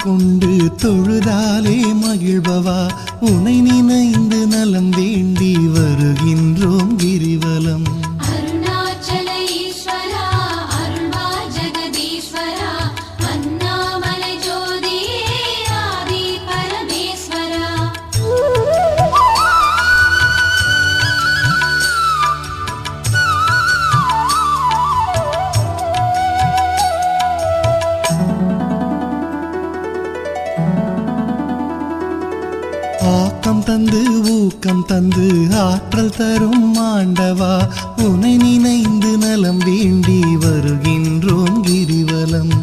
கொண்டு தொழுதாலே மகிழ்பவா உனை நினைந்து நலம் வேண்டி வருகின்றோம் கிரிவலம். அருணாச்சல ஈஸ்வரா அருள்வா ஜெகதீஸ்வரா அண்ணாமலை ஜோதியே ஆதி பரமேஸ்வரா. ஆக்கம் தந்து ஊக்கம் தந்து ஆற்றல் தரும் ஆண்டவா உனை நினைந்து நலம் வேண்டி வருகின்றோம் கிரிவலம்.